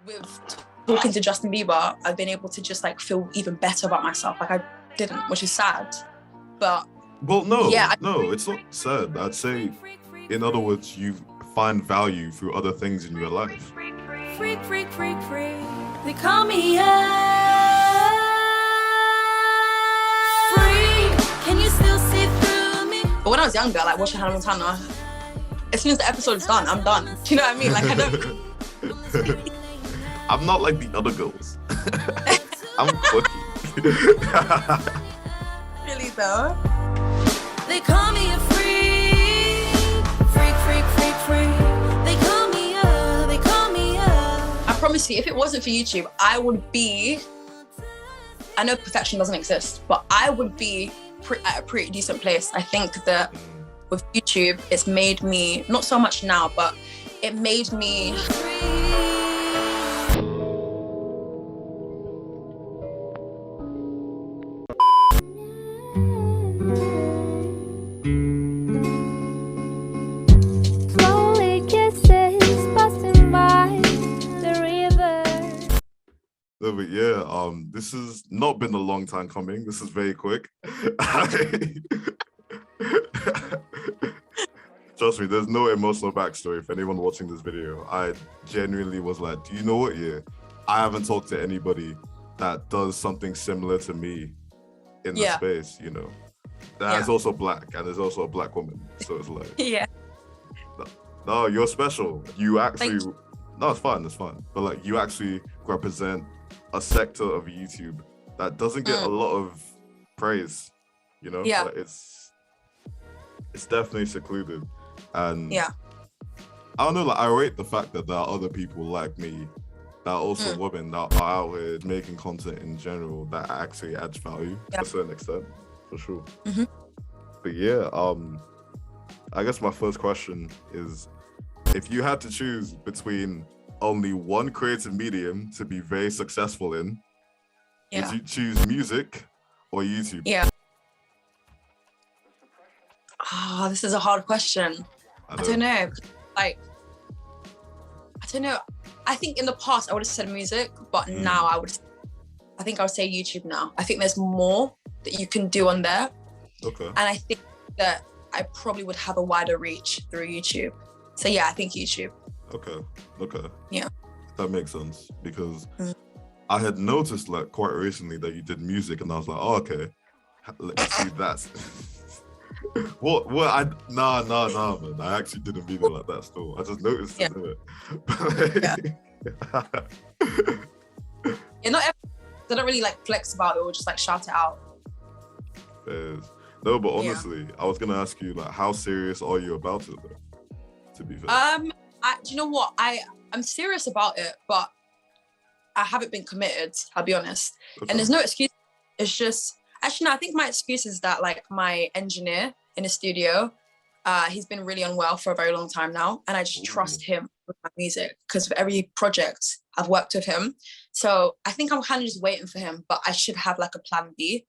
with talking to Justin Bieber, I've been able to just like feel even better about myself. Like I didn't, which is sad. But well, no, yeah, no, it's not sad. I'd say, in other words, you find value through other things in your life. Freak, freak, freak, freak. They call me a freak. Can you still see through me? but when I was younger, like watching Hannah Montana, as soon as the episode is done, I'm done. Do you know what I mean? Like I don't. I'm not like the other girls. I'm quirky. Really though. They call me a freak. Freak, freak, freak, freak. They call me a, they call me a. I promise you, if it wasn't for YouTube, I would be. I know perfection doesn't exist, but I would be at a pretty decent place. I think that with YouTube, it's made me, not so much now, but it made me. Slowly kisses passing by the river. No, but yeah, this has not been a long time coming. This is very quick. Trust me, there's no emotional backstory for anyone watching this video. I genuinely was like, do you know what? Yeah, I haven't talked to anybody that does something similar to me in the space, you know. That's also black, and there's also a black woman. So it's like, Yeah. no, you're special. You actually, no, it's fine, but like, you actually represent a sector of YouTube that doesn't get a lot of praise, you know. Yeah. Like, it's definitely secluded, and Yeah. I don't know, like I rate the fact that there are other people like me that are also women that are out here making content in general that actually adds value to a certain extent, for sure. But yeah, I guess my first question is, if you had to choose between only one creative medium to be very successful in, would you choose music or YouTube? Yeah. Oh, this is a hard question. I don't know. Like, I don't know. I think in the past I would have said music, but now I think I would say YouTube now. I think there's more that you can do on there. Okay. And I think that I probably would have a wider reach through YouTube. So yeah, I think YouTube. Okay. Yeah. That makes sense, because I had noticed like quite recently that you did music, and I was like, oh, okay, let's see that. What? Nah, man. I actually didn't mean it like that still. I just noticed it. Yeah, not everyone, they don't really like flex about it or just like shout it out. No, but honestly, I was gonna ask you, like, how serious are you about it though? To be fair. Do you know what? I'm serious about it, but I haven't been committed, I'll be honest. Okay. And there's no excuse. It's just, actually, no, I think my excuse is that like my engineer in the studio, he's been really unwell for a very long time now. And I just trust him with my music, because for every project I've worked with him. So I think I'm kind of just waiting for him, but I should have like a plan B.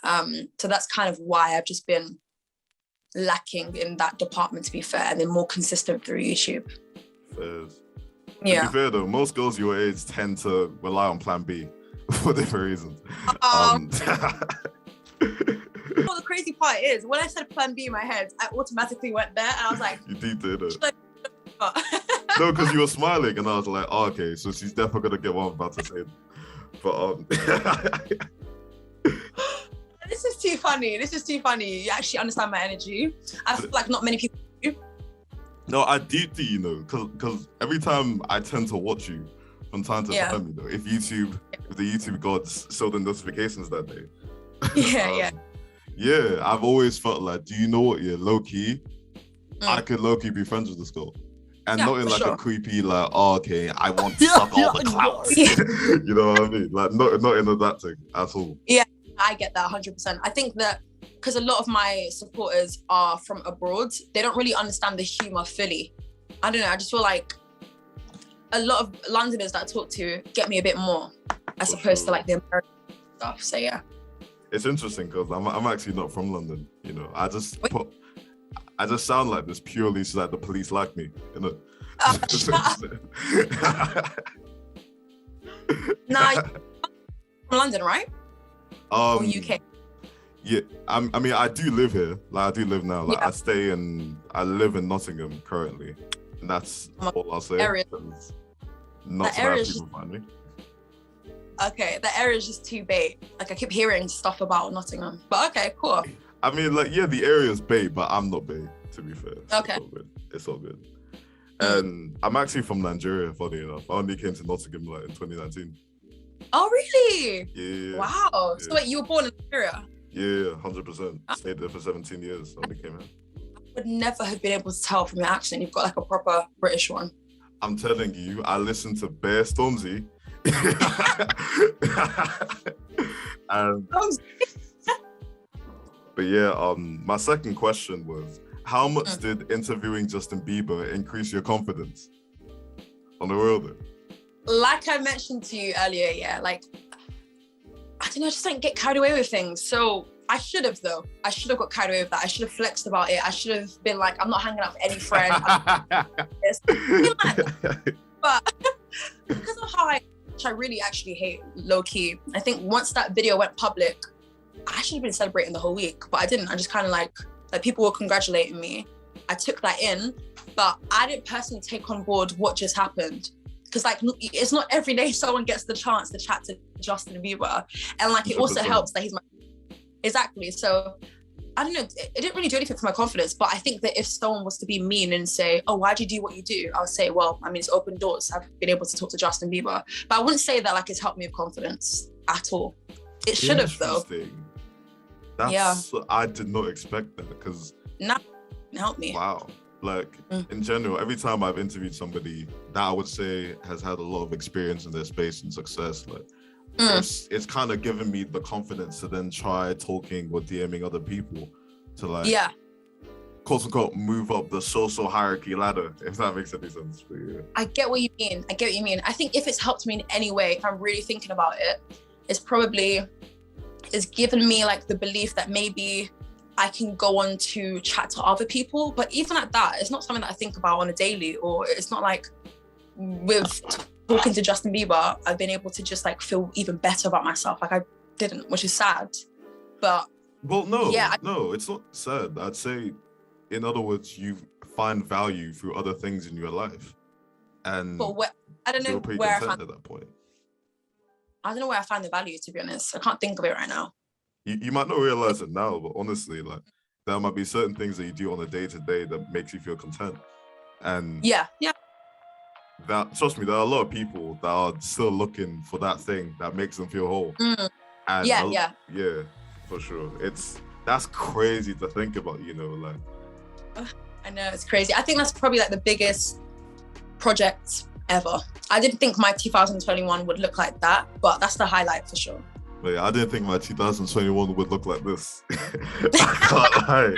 So that's kind of why I've just been lacking in that department, to be fair, and then more consistent through YouTube. Fairs. Yeah. To be fair though, most girls your age tend to rely on plan B for different reasons. Well, the crazy part is, when I said plan B in my head, I automatically went there, and I was like, You did it. Like, No, because you were smiling, and I was like, oh, okay, so she's definitely gonna get what I'm about to say. But This is too funny. You actually understand my energy. I feel like not many people do. No, I do, you know, because every time I tend to watch you from time to time, you know, if the YouTube gods show the notifications that day. Yeah, I've always felt like, do you know what? Yeah, low key, I could low key be friends with this girl, and not in like a creepy like, oh, okay, I want to suck all the clouds. You know what I mean? Like not in that thing at all. Yeah, I get that 100%. I think that because a lot of my supporters are from abroad, they don't really understand the humor fully. I don't know. I just feel like a lot of Londoners that I talk to get me a bit more, as opposed to like the American stuff. So yeah. It's interesting because I'm actually not from London. You know, I just sound like this purely so that the police like me. You know. Nah, you're from London, right? Or UK? Yeah, I mean, I do live here. Like, I do live now. Like, I live in Nottingham currently, and that's all I'll say. Area. Not so that people find me. Okay, the area is just too big. Like, I keep hearing stuff about Nottingham, but okay, cool. I mean, like, yeah, the area is big, but I'm not big, to be fair. Okay. It's all good. And I'm actually from Nigeria, funny enough. I only came to Nottingham like in 2019. Oh, really? Yeah. Wow. Yeah. So wait, you were born in Nigeria? Yeah, 100%. Stayed there for 17 years. I only came here. I would never have been able to tell from your accent. You've got like a proper British one. I'm telling you, I listened to Bear Stormzy. And but yeah, my second question was, how much did interviewing Justin Bieber increase your confidence on the world? Like I mentioned to you earlier, yeah, like, I don't know, I just don't get carried away with things. So I should have, though. I should have got carried away with that. I should have flexed about it. I should have been like, I'm not hanging out with any friend. But because of how which I really actually hate, low key, I think once that video went public, I should have been celebrating the whole week, but I didn't. I just kind of like people were congratulating me. I took that in, but I didn't personally take on board what just happened. Because like, it's not every day someone gets the chance to chat to Justin Bieber. And like, it also helps that he's my, exactly. So I don't know, it didn't really do anything for my confidence, but I think that if someone was to be mean and say, oh, why'd you do what you do? I would say, well, I mean, it's opened doors. I've been able to talk to Justin Bieber, but I wouldn't say that like it's helped me with confidence at all. It should have though. I did not expect that because help me. Wow. Like in general, every time I've interviewed somebody that I would say has had a lot of experience in their space and success, like it's kind of given me the confidence to then try talking or DMing other people to like quote unquote move up the social hierarchy ladder, if that makes any sense. But yeah. I get what you mean. I think if it's helped me in any way, if I'm really thinking about it, it's given me like the belief that maybe I can go on to chat to other people. But even at that, it's not something that I think about on a daily, or it's not like with talking to Justin Bieber, I've been able to just like feel even better about myself. Like I didn't, which is sad. But well, no, it's not sad. I'd say, in other words, you find value through other things in your life. And but I don't know where I found at that point. I don't know where I find the value, to be honest. I can't think of it right now. You might not realize it now, but honestly, like there might be certain things that you do on a day-to-day that makes you feel content. And that, trust me, there are a lot of people that are still looking for that thing that makes them feel whole. And yeah, for sure. That's crazy to think about, you know, like. I know, it's crazy. I think that's probably like the biggest project ever. I didn't think my 2021 would look like that, but that's the highlight for sure. But yeah, I didn't think my 2021 would look like this. I can't lie.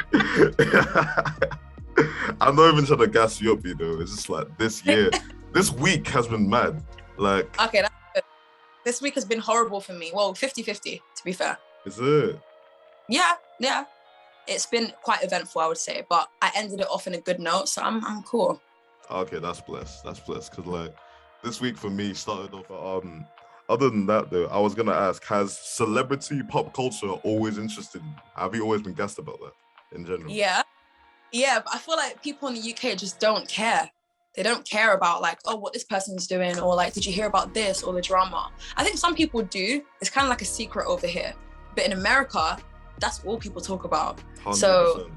I'm not even trying to gas you up, you know. It's just like this year, this week has been mad. Like, okay, that's good. This week has been horrible for me. Well, 50-50, to be fair. Is it? Yeah. It's been quite eventful, I would say, but I ended it off in a good note, so I'm cool. Okay, that's blessed. Because like this week for me started off. Other than that, though, I was gonna ask: has celebrity pop culture always interested you? Have you always been gassed about that in general? Yeah, but I feel like people in the UK just don't care. They don't care about like, oh, what this person's doing, or like, did you hear about this or the drama? I think some people do. It's kind of like a secret over here, but in America, that's all people talk about. 100%. So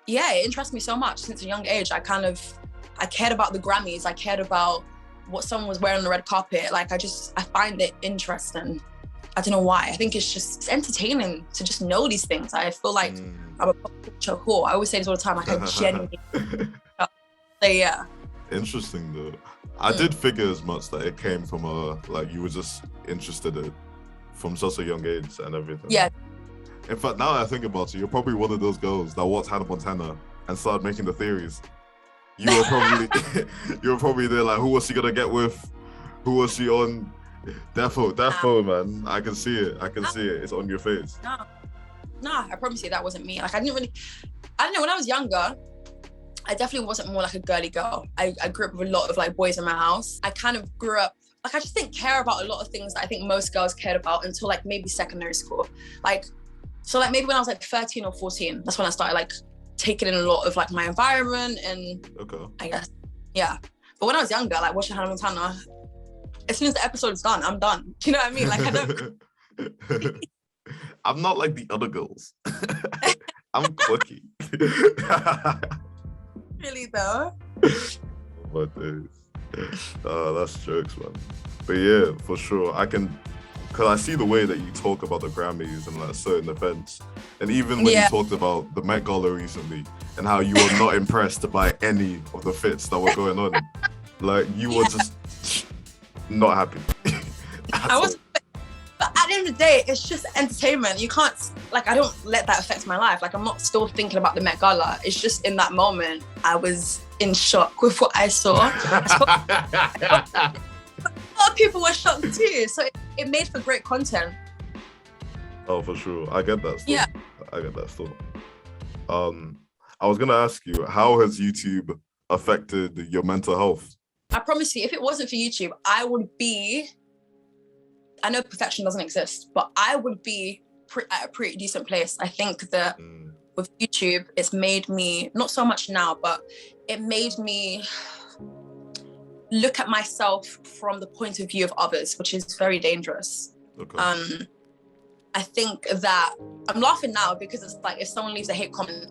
yeah, it interests me so much since a young age. I cared about the Grammys. I cared about what someone was wearing on the red carpet. Like, I find it interesting. I don't know why. I think it's entertaining to just know these things. I feel like I'm a pop culture whore. I always say this all the time. Like, I genuinely. So yeah. Interesting though. I did figure as much that it came from like you were just interested in from such a young age and everything. Yeah. In fact, now that I think about it, you're probably one of those girls that watched Hannah Montana and started making the theories. You were probably there like, who was she gonna get with? Who was she on? Defo, man. I can see it. It's on your face. No, I promise you that wasn't me. Like, I don't know, when I was younger, I definitely wasn't more like a girly girl. I grew up with a lot of like boys in my house. I kind of grew up, like I just didn't care about a lot of things that I think most girls cared about until like maybe secondary school. Like, so like maybe when I was like 13 or 14, that's when I started like taking in a lot of like my environment and I guess, yeah. But when I was younger, like watching Hannah Montana, as soon as the episode is done, I'm done. Do you know what I mean? Like I don't. I'm not like the other girls. I'm quirky. Really though. But that's jokes, man. But yeah, for sure, because I see the way that you talk about the Grammys and like certain events, and even when you talked about the Met Gala recently and how you were not impressed by any of the fits that were going on, like you were just not happy. I was, but at the end of the day, it's just entertainment. You can't, like, I don't let that affect my life. Like, I'm not still thinking about the Met Gala. It's just in that moment, I was in shock with what I saw. A lot of people were shocked too. So it made for great content. Oh, for sure. I get that still. Yeah. I get that still. I was going to ask you, how has YouTube affected your mental health? I promise you, if it wasn't for YouTube, I know perfection doesn't exist, but I would be at a pretty decent place. I think that with YouTube, it's made me, not so much now, but it made me look at myself from the point of view of others, which is very dangerous. Okay. I think that I'm laughing now because it's like if someone leaves a hate comment,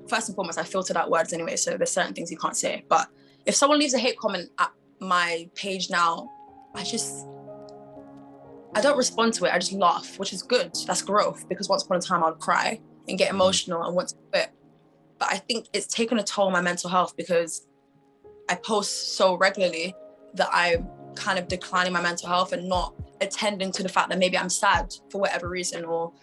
first and foremost, I filtered out words anyway, so there's certain things you can't say. But if someone leaves a hate comment at my page now, I don't respond to it. I just laugh, which is good. That's growth, because once upon a time I'd cry and get emotional and want to quit. But I think it's taken a toll on my mental health because I post so regularly that I'm kind of declining my mental health and not attending to the fact that maybe I'm sad for whatever reason, or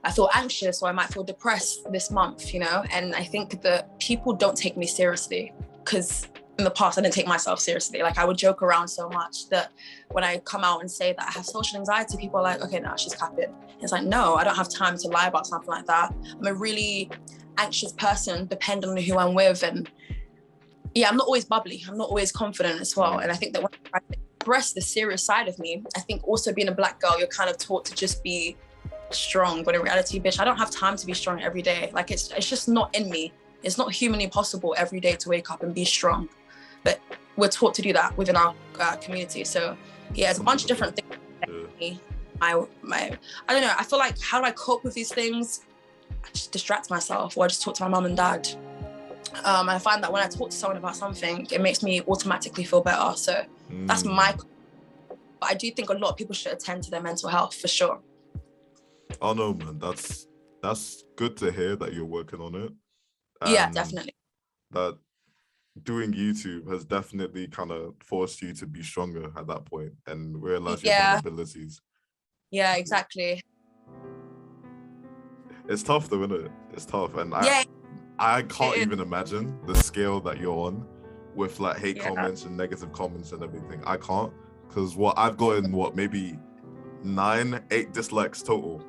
I feel anxious, or I might feel depressed this month, you know? And I think that people don't take me seriously because in the past, I didn't take myself seriously. Like I would joke around so much that when I come out and say that I have social anxiety, people are like, okay, no, she's capping. It's like, no, I don't have time to lie about something like that. I'm a really anxious person, depending on who I'm with. And yeah, I'm not always bubbly. I'm not always confident as well. And I think that when I express the serious side of me, I think also being a Black girl, you're kind of taught to just be strong. But in reality, bitch, I don't have time to be strong every day. Like it's just not in me. It's not humanly possible every day to wake up and be strong. But we're taught to do that within our community. So yeah, it's a bunch of different things. I don't know. I feel like, how do I cope with these things? I just distract myself, or I just talk to my mum and dad. I find that when I talk to someone about something, it makes me automatically feel better. So that's my. But I do think a lot of people should attend to their mental health for sure. Oh no, man, that's good to hear that you're working on it. Yeah, definitely. That doing YouTube has definitely kind of forced you to be stronger at that point and realize your vulnerabilities. Yeah, exactly. It's tough though, isn't it? It's tough. And I can't even imagine the scale that you're on with like hate comments and negative comments and everything. I can't, because I've gotten maybe 8 dislikes total.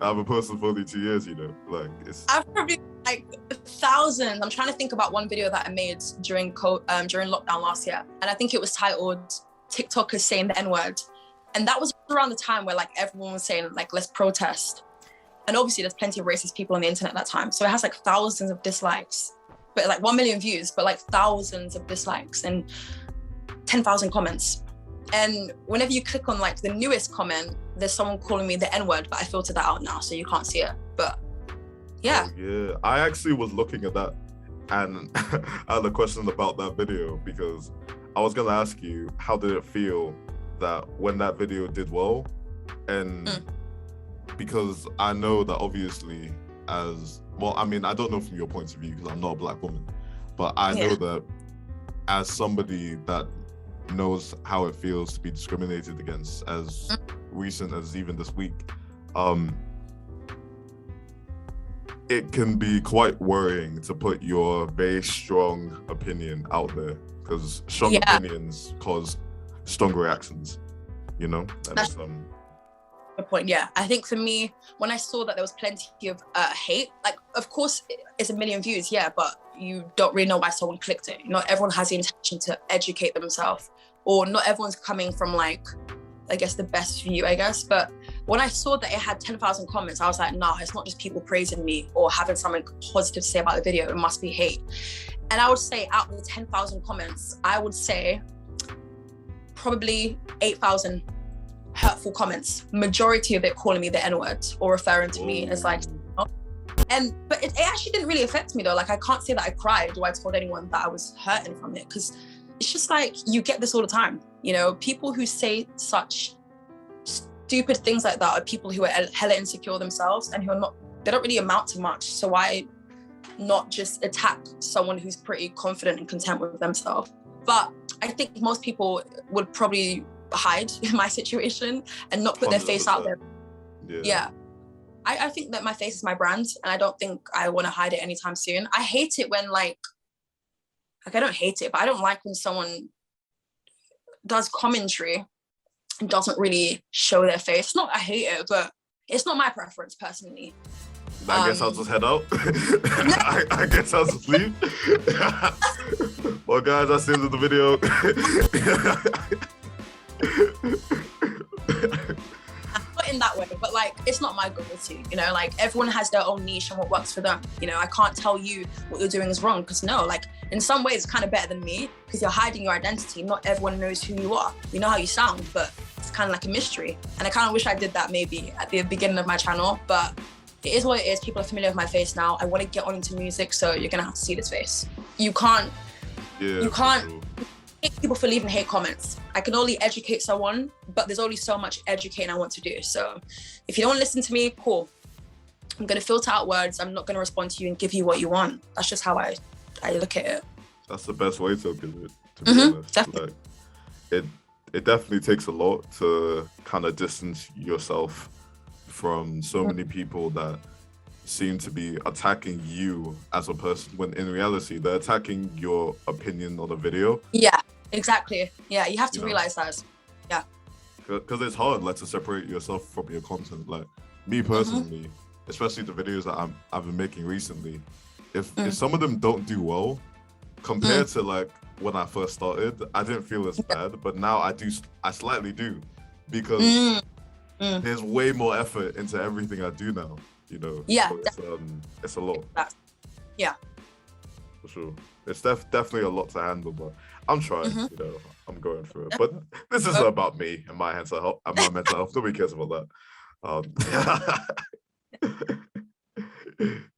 I'm a person for only 2 years, you know, like I've probably like thousands. I'm trying to think about one video that I made during lockdown last year, and I think it was titled "TikTokers Saying the N-Word," and that was around the time where like everyone was saying like let's protest, and obviously there's plenty of racist people on the internet at that time, so it has like thousands of dislikes, but like 1 million views, but like thousands of dislikes and 10,000 comments. And whenever you click on like the newest comment, there's someone calling me the N-word, but I filtered that out now, so you can't see it. But yeah. Oh, yeah, I actually was looking at that, and I had a question about that video, because I was gonna ask you, how did it feel that when that video did well? And because I know that obviously as well, I mean, I don't know from your point of view because I'm not a Black woman, but I know that as somebody that knows how it feels to be discriminated against as recent as even this week, it can be quite worrying to put your very strong opinion out there, because strong opinions cause strong reactions, you know? And that's good point. Yeah, I think for me, when I saw that there was plenty of hate, like of course it's 1 million views, but you don't really know why someone clicked it. You know, everyone has the intention to educate themselves or not everyone's coming from like, I guess, the best view, I guess. But when I saw that it had 10,000 comments, I was like, nah, it's not just people praising me or having something positive to say about the video. It must be hate. And I would say out of the 10,000 comments, I would say probably 8,000 hurtful comments. Majority of it calling me the N-word or referring to me as like, but it actually didn't really affect me though. Like, I can't say that I cried or I told anyone that I was hurting from it, because it's just like, you get this all the time. You know, people who say such stupid things like that are people who are hella insecure themselves and who are not, they don't really amount to much. So why not just attack someone who's pretty confident and content with themselves? But I think most people would probably hide in my situation and not put their face out there. Yeah. I think that my face is my brand, and I don't think I want to hide it anytime soon. I hate it when like I don't hate it, but I don't like when someone does commentary and doesn't really show their face. Not I hate it, but it's not my preference personally. I guess I'll just head out. I guess I'll just leave. Well, guys, that's the end of the video. Not in that way, but like, it's not my go-to, you know, like everyone has their own niche and what works for them. You know, I can't tell you what you're doing is wrong, because no, like in some ways it's kind of better than me, because you're hiding your identity. Not everyone knows who you are. You know how you sound, but it's kind of like a mystery. And I kind of wish I did that maybe at the beginning of my channel, but it is what it is. People are familiar with my face now. I want to get on into music, so you're gonna have to see this face. You can't hate people for leaving hate comments. I can only educate someone, but there's only so much educating I want to do. So if you don't listen to me, cool. I'm gonna filter out words. I'm not gonna respond to you and give you what you want. That's just how I look at it. That's the best way to look at it, to be honest. Definitely. Like, it definitely takes a lot to kind of distance yourself from so many people that seem to be attacking you as a person, when in reality they're attacking your opinion on a video. Yeah, exactly. Yeah, you have to realize that. Yeah, because it's hard, like, to separate yourself from your content. Like me personally, especially the videos that I've been making recently, if some of them don't do well compared to like when I first started, I didn't feel as bad, but now I slightly do, because there's way more effort into everything I do now, you know. Yeah, so it's a lot. Yeah, for sure. It's definitely a lot to handle, but I'm trying. You know, I'm going through it. But this is about me and my mental health. Nobody cares about that.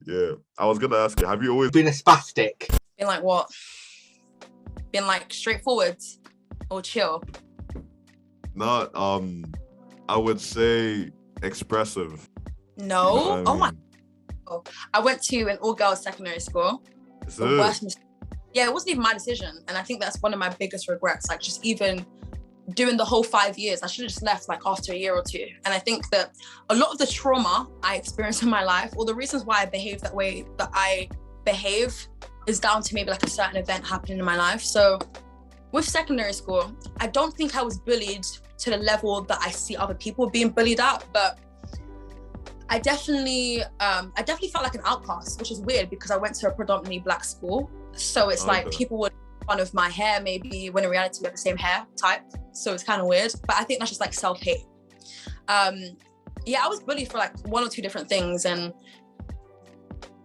Yeah, I was gonna ask you, have you always been a spastic? Been like what? Been like straightforward or chill? No, I would say expressive. No. You know what I Oh my. mean? I went to an all-girls secondary school. Is The it? worst mistake. Yeah, it wasn't even my decision, and I think that's one of my biggest regrets. Like, just even doing the whole 5 years, I should have just left like after a year or two. And I think that a lot of the trauma I experienced in my life, or the reasons why I behave that way that I behave, is down to maybe like a certain event happening in my life. So with secondary school, I don't think I was bullied to the level that I see other people being bullied at, but I definitely felt like an outcast, which is weird because I went to a predominantly Black school. So it's like people would make fun of my hair maybe, when in reality we have the same hair type. So it's kind of weird, but I think that's just like self-hate. Yeah, I was bullied for like one or two different things, and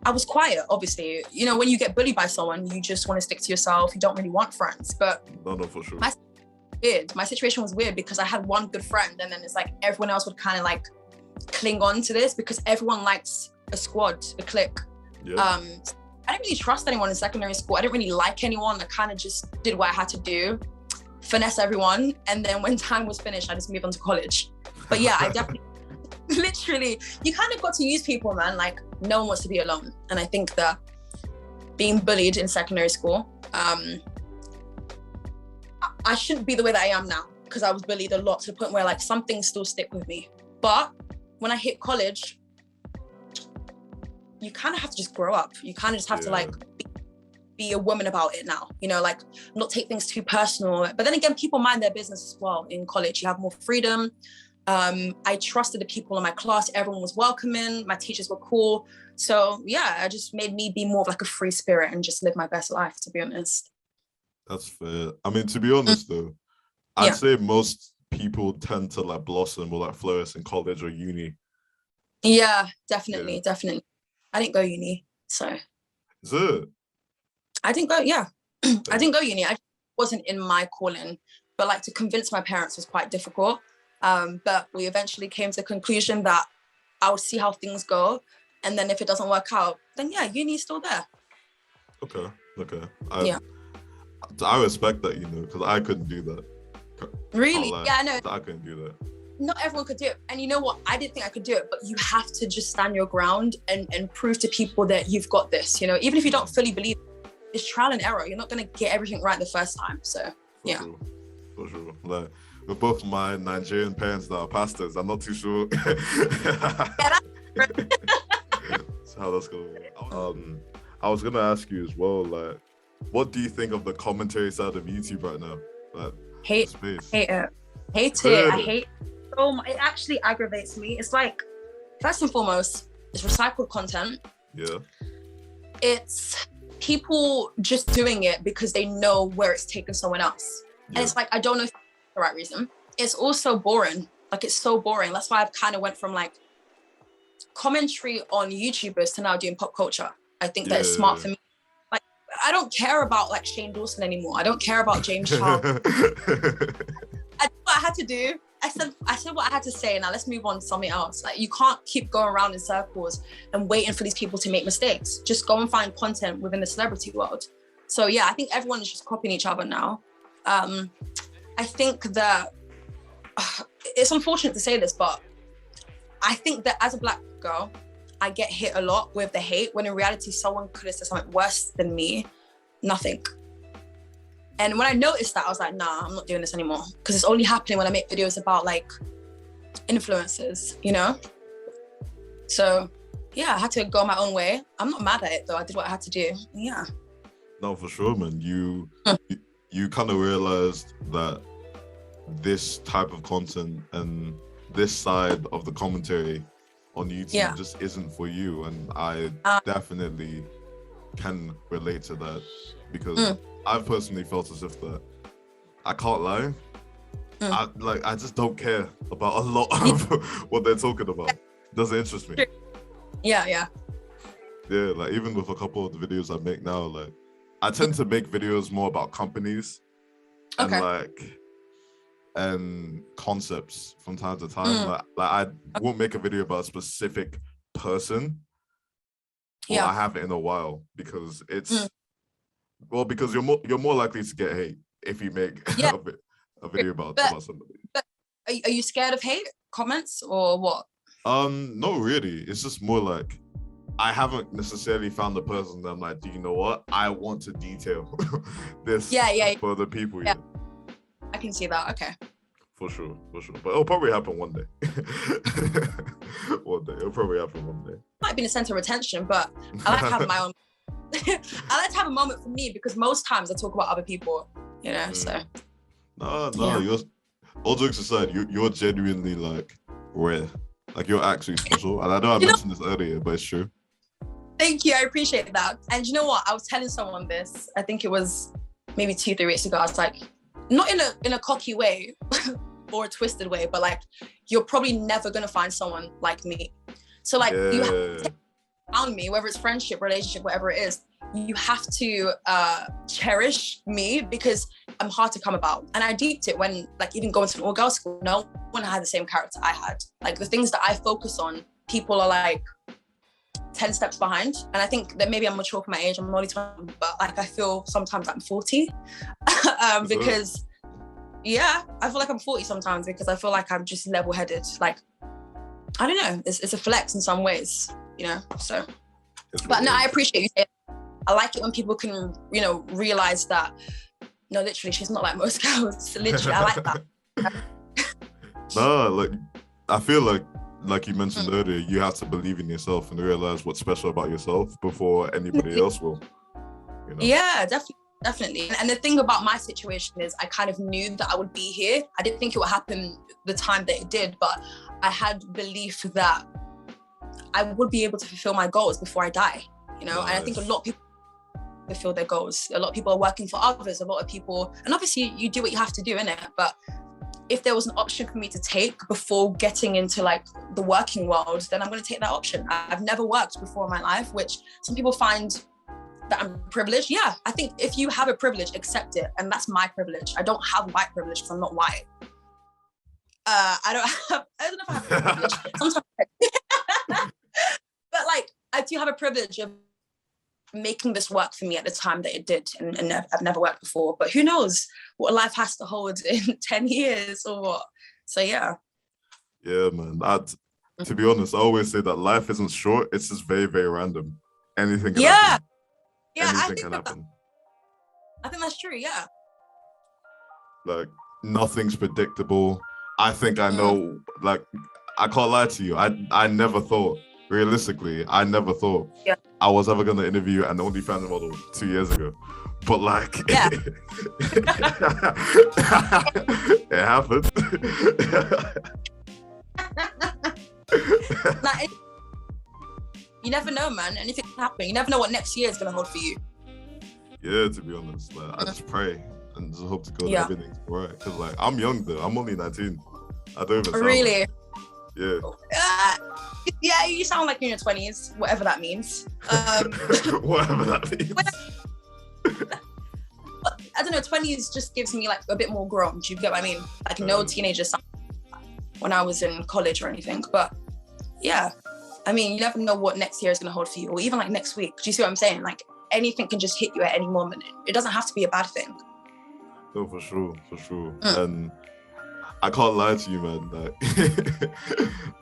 I was quiet, obviously. You know, when you get bullied by someone, you just want to stick to yourself. You don't really want friends, but No, for sure. My situation was weird because I had one good friend, and then it's like everyone else would kind of like cling on to this because everyone likes a squad, a clique. Yeah. I didn't really trust anyone in secondary school. I didn't really like anyone. I kind of just did what I had to do, finesse everyone. And then when time was finished, I just moved on to college. But yeah, I definitely, literally, you kind of got to use people, man. Like, no one wants to be alone. And I think that being bullied in secondary school, I shouldn't be the way that I am now, because I was bullied a lot to the point where like some things still stick with me. But when I hit college, you kind of have to just grow up. You kind of just have to like be a woman about it now, you know, like not take things too personal. But then again, people mind their business as well in college. You have more freedom. I trusted the people in my class. Everyone was welcoming. My teachers were cool. So yeah, it just made me be more of like a free spirit and just live my best life, to be honest. That's fair. I mean, to be honest though, I'd say most people tend to like blossom or like flourish in college or uni. Yeah, definitely. I didn't go uni, so. Is it? I didn't go, yeah. I didn't go uni. I wasn't in my calling, but like to convince my parents was quite difficult. But we eventually came to the conclusion that I would see how things go. And then if it doesn't work out, then yeah, uni's still there. Okay. I respect that, because I couldn't do that. Really? Yeah, I know. I couldn't do that. Not everyone could do it. And you know what? I didn't think I could do it, but you have to just stand your ground and prove to people that you've got this, even if you don't fully believe it, it's trial and error. You're not going to get everything right the first time. So, For sure. Like, with both my Nigerian parents that are pastors, I'm not too sure how that's going to work. I was going to ask you as well, like, what do you think of the commentary side of YouTube right now? Like, hate it. I hate so much. It actually aggravates me. It's like, first and foremost, it's recycled content. Yeah. It's people just doing it because they know where it's taken someone else. Yeah. And it's like, I don't know if that's the right reason. It's also boring. Like, it's so boring. That's why I've kind of went from like commentary on YouTubers to now doing pop culture. I think that it's smart for me. Like, I don't care about like Shane Dawson anymore. I don't care about James Charles. I did what I had to do. I said what I had to say. Now let's move on to something else. Like, you can't keep going around in circles and waiting for these people to make mistakes. Just go and find content within the celebrity world. So yeah, I think everyone is just copying each other now. I think that it's unfortunate to say this, but I think that as a Black girl, I get hit a lot with the hate when in reality, someone could have said something worse than me. Nothing. And when I noticed that, I was like, nah, I'm not doing this anymore. Because it's only happening when I make videos about like influencers, So yeah, I had to go my own way. I'm not mad at it though. I did what I had to do. Yeah. No, for sure, man. You kind of realized that this type of content and this side of the commentary on YouTube just isn't for you. And I definitely can relate to that because I've personally felt as if that I can't lie. I just don't care about a lot of what they're talking about. Doesn't interest me. Yeah. Yeah, like even with a couple of the videos I make now, like I tend to make videos more about companies and concepts from time to time. Like I won't make a video about a specific person. Or I haven't in a while because it's because you're more likely to get hate if you make a video about somebody. But are you scared of hate comments or what? Not really. It's just more like I haven't necessarily found the person that I'm like, do you know what? I want to detail this for the people. Yeah. I can see that. Okay. For sure. But it'll probably happen one day. It'll probably happen one day. Might be in the center of attention, but I like to have my own. I like to have a moment for me because most times I talk about other people, so. No, you're, all jokes aside, you're genuinely like rare. Like you're actually special. And I know I mentioned this earlier, but it's true. Thank you, I appreciate that. And you know what? I was telling someone this, I think it was maybe 2-3 weeks ago. I was like, not in a cocky way or a twisted way, but like, you're probably never gonna find someone like me. So like, you have to around me, whether it's friendship, relationship, whatever it is, you have to cherish me because I'm hard to come about. And I deeped it when like even going to an all-girls school, no one had the same character I had. Like the things that I focus on, people are like 10 steps behind. And I think that maybe I'm mature for my age, I'm only 20, but like I feel sometimes I'm 40 because I feel like I'm 40 sometimes because I feel like I'm just level-headed. Like, I don't know, it's a flex in some ways, so. But no, I appreciate you saying that. I like it when people can, realize that, no, literally, she's not like most girls. Literally, I like that. No, like, I feel like you mentioned earlier, you have to believe in yourself and realize what's special about yourself before anybody else will. Yeah, definitely. And the thing about my situation is I kind of knew that I would be here. I didn't think it would happen the time that it did, but I had belief that I would be able to fulfill my goals before I die, Nice. And I think a lot of people fulfill their goals. A lot of people are working for others, a lot of people, and obviously you do what you have to do, innit? But if there was an option for me to take before getting into like the working world, then I'm going to take that option. I've never worked before in my life, which some people find that I'm privileged. Yeah, I think if you have a privilege, accept it. And that's my privilege. I don't have white privilege because I'm not white. I don't know if I have privilege. Sometimes, but like, I do have a privilege of making this work for me at the time that it did. And I've never worked before, but who knows what life has to hold in 10 years or what. So yeah. Yeah, man. To be honest, I always say that life isn't short. It's just very, very random. Anything can happen. Yeah, Anything can happen. I think that's true, yeah. Like, nothing's predictable. I think I know, like, I can't lie to you. I never thought, realistically, I was ever going to interview an OnlyFans model 2 years ago. But like, yeah. It happened. Like, you never know, man. Anything can happen. You never know what next year is going to hold for you. Yeah, to be honest, like, I just pray and just hope to God that everything's all right. Because like, I'm young though. I'm only 19. I don't even sound really? Like, yeah. Yeah, you sound like you're in your 20s, whatever that means. Whatever that means. I don't know, 20s just gives me like a bit more grown. Do you get what I mean? Like no teenager sound when I was in college or anything. But yeah, I mean, you never know what next year is going to hold for you, or even like next week. Do you see what I'm saying? Like anything can just hit you at any moment. It doesn't have to be a bad thing. No, for sure. And I can't lie to you, man. Like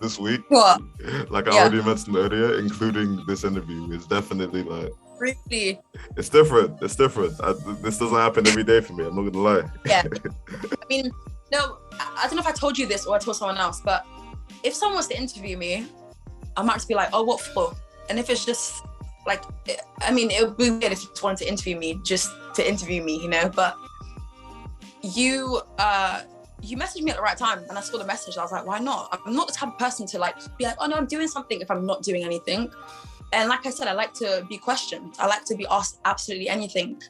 this week, what? Like I already mentioned earlier, including this interview, is definitely like really. It's different. This doesn't happen every day for me. I'm not gonna lie. Yeah. I mean, no, I don't know if I told you this or I told someone else, but if someone was to interview me, I might just be like, "Oh, what for?" And if it's just like, I mean, it would be weird if you just wanted to interview me just to interview me, you know. But you messaged me at the right time, and I saw the message. I was like, why not? I'm not the type of person to like be like, oh no, I'm doing something if I'm not doing anything. And like I said, I like to be questioned. I like to be asked absolutely anything.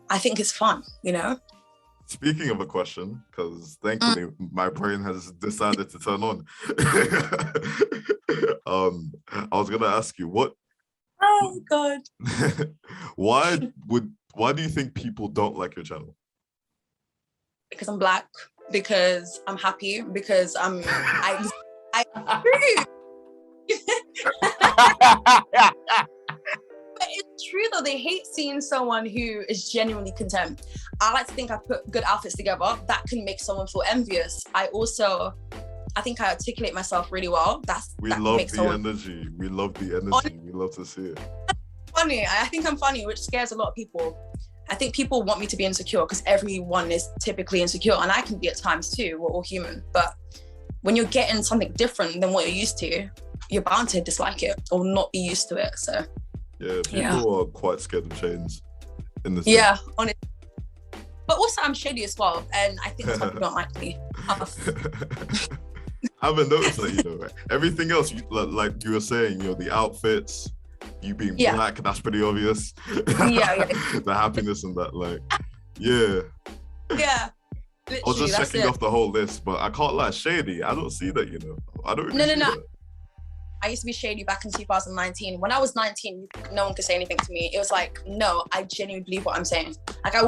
I think it's fun, you know? Speaking of a question, because thankfully my brain has decided to turn on. I was gonna ask you what. Oh God. Why do you think people don't like your channel? Because I'm Black. Because I'm happy. Because I But it's true though, they hate seeing someone who is genuinely content. I like to think I put good outfits together that can make someone feel envious. I think I articulate myself really well. We love the energy. We love to see it. Funny. I think I'm funny, which scares a lot of people. I think people want me to be insecure because everyone is typically insecure, and I can be at times too. We're all human. But when you're getting something different than what you're used to, you're bound to dislike it or not be used to it. So yeah, people are quite scared of change in this. Yeah, honestly. But also I'm shady as well, and I think that's why people don't like me. I haven't noticed that, you know. Everything else, like you were saying, you know, the outfits, you being Black, that's pretty obvious. Yeah. The happiness and that, like, yeah. Yeah. I was just checking off the whole list, but I can't lie, shady. I don't see that, you know. I don't really see that. I used to be shady back in 2019. When I was 19, no one could say anything to me. It was like, no, I genuinely believe what I'm saying. Like there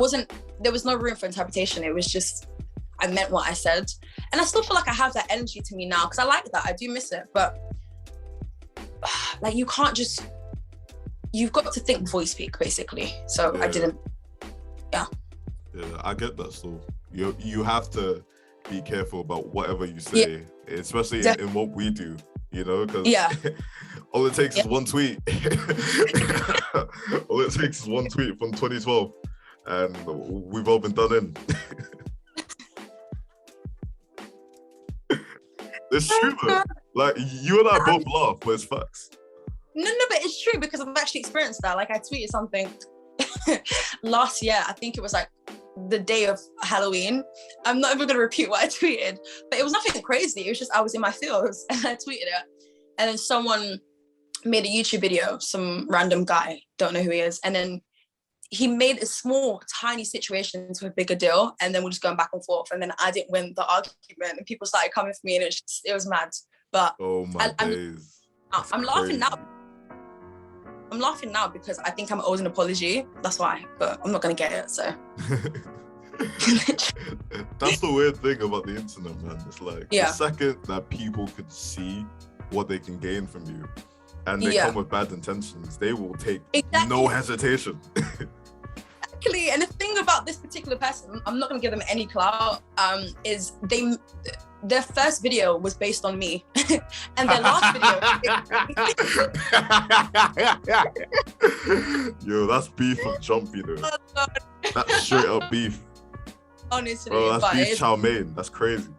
was no room for interpretation. It was just, I meant what I said. And I still feel like I have that energy to me now because I like that. I do miss it. But like, you've got to think before you speak, basically. So I didn't, Yeah, I get that still. You have to be careful about whatever you say, especially in what we do. You know, because all it takes is one tweet. All it takes is one tweet from 2012, and we've all been done in. It's true though. Like, you and I both laugh, but it's facts. No, but it's true because I've actually experienced that. Like, I tweeted something last year. I think it was like the day of Halloween. I'm not even going to repeat what I tweeted, but it was nothing crazy. It was just I was in my feels and I tweeted it. And then someone made a YouTube video, some random guy, don't know who he is. And then he made a small, tiny situation into a bigger deal, and then we're just going back and forth. And then I didn't win the argument, and people started coming for me, and it was mad. But oh my days, I'm laughing now. I'm laughing now because I think I'm owed an apology. That's why, but I'm not gonna get it. So that's the weird thing about the internet, man. It's like yeah. the second that people could see what they can gain from you, and they come with bad intentions, they will take no hesitation. Exactly. And the thing about this particular person, I'm not gonna give them any clout, is their first video was based on me, and their last video. Yo, that's beef from jump, you know. That's straight up beef. Honestly, bro, that's beef chow mein. That's crazy.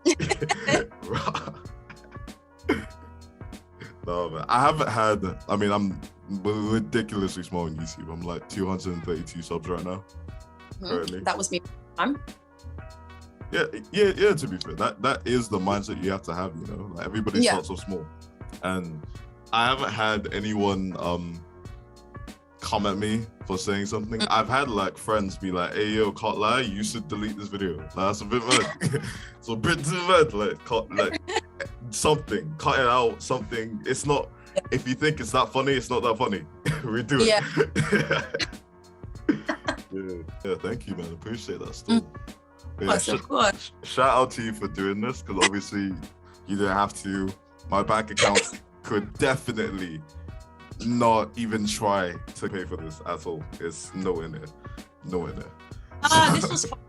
No, man. I haven't had. I mean, I'm ridiculously small on YouTube. I'm like 232 subs right now. Currently. That was me. Yeah. To be fair, that is the mindset you have to have. You know, like everybody starts off small, and I haven't had anyone come at me for saying something. I've had like friends be like, "Hey, yo, can't lie, you should delete this video. Like, that's a bit mad. It's a bit too mad. Like, something, cut it out. Something. It's not. If you think it's that funny, it's not that funny. Redo it." Yeah. Thank you, man. Appreciate that still. Yeah, Of course. Shout out to you for doing this, because obviously you didn't have to. My bank account could definitely not even try to pay for this at all. It's nowhere near. This was fun.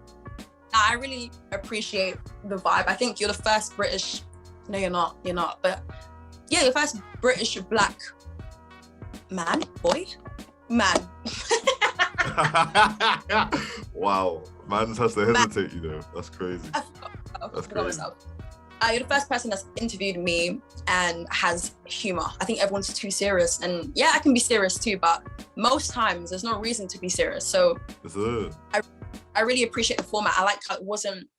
I really appreciate the vibe. I think you're the first British. No, you're not, but yeah, you're the first British black man. Wow, man just has to hesitate, you know. That's crazy. That's crazy. You're the first person that's interviewed me and has humor. I think everyone's too serious, and yeah, I can be serious too, but most times there's no reason to be serious. So I really appreciate the format. I like how it wasn't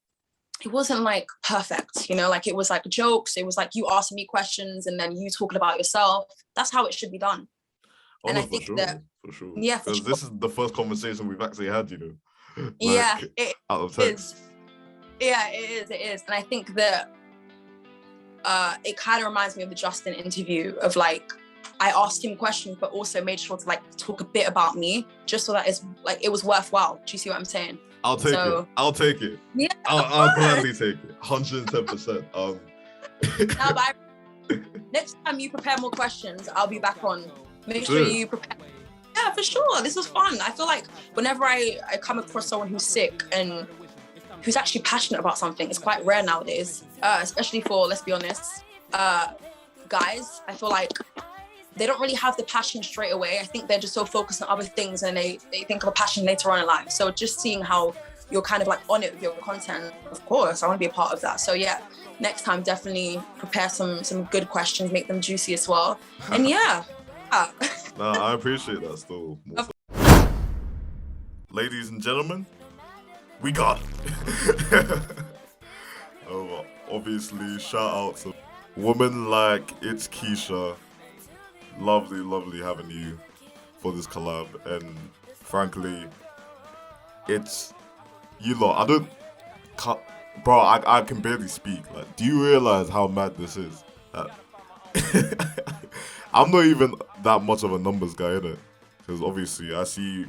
like perfect, you know, like it was like jokes. It was like you asking me questions and then you talking about yourself. That's how it should be done. Oh, and no, I think for sure. Yeah, because this is the first conversation we've actually had, you know. Like, yeah, out of text. Yeah, it is. And I think that it kind of reminds me of the Justin interview of like, I asked him questions, but also made sure to like talk a bit about me, just so that it's like, it was worthwhile. Do you see what I'm saying? I'll take it. Yeah, I'll gladly take it. 110%. Now, but next time you prepare more questions, I'll be back on. Make sure you prepare. Yeah, for sure. This was fun. I feel like whenever I come across someone who's sick and who's actually passionate about something, it's quite rare nowadays, especially for, let's be honest, guys. I feel like they don't really have the passion straight away. I think they're just so focused on other things and they think of a passion later on in life. So just seeing how you're kind of like on it with your content, of course, I want to be a part of that. So yeah, next time definitely prepare some good questions, make them juicy as well. And yeah. No, I appreciate that still. Ladies and gentlemen, we got it. Oh, obviously, shout out to women like ItzKeisha. Lovely having you for this collab, and frankly, it's you lot. I can barely speak. Like, do you realize how mad this is? I'm not even that much of a numbers guy, innit? Because obviously I see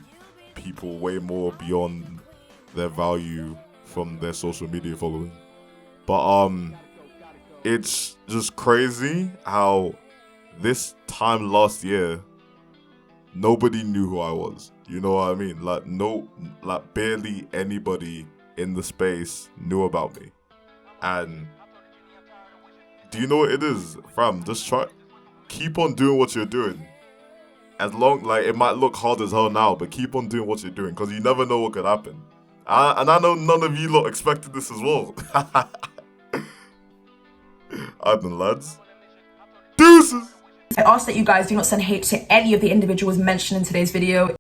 people way more beyond their value from their social media following. But it's just crazy how this time last year nobody knew who I was. You know what I mean? Like barely anybody in the space knew about me. And do you know what it is, fam? Just keep on doing what you're doing. As long, like, it might look hard as hell now, but keep on doing what you're doing, because you never know what could happen. And I know none of you lot expected this as well. I've been, lads. Deuces! I ask that you guys do not send hate to any of the individuals mentioned in today's video.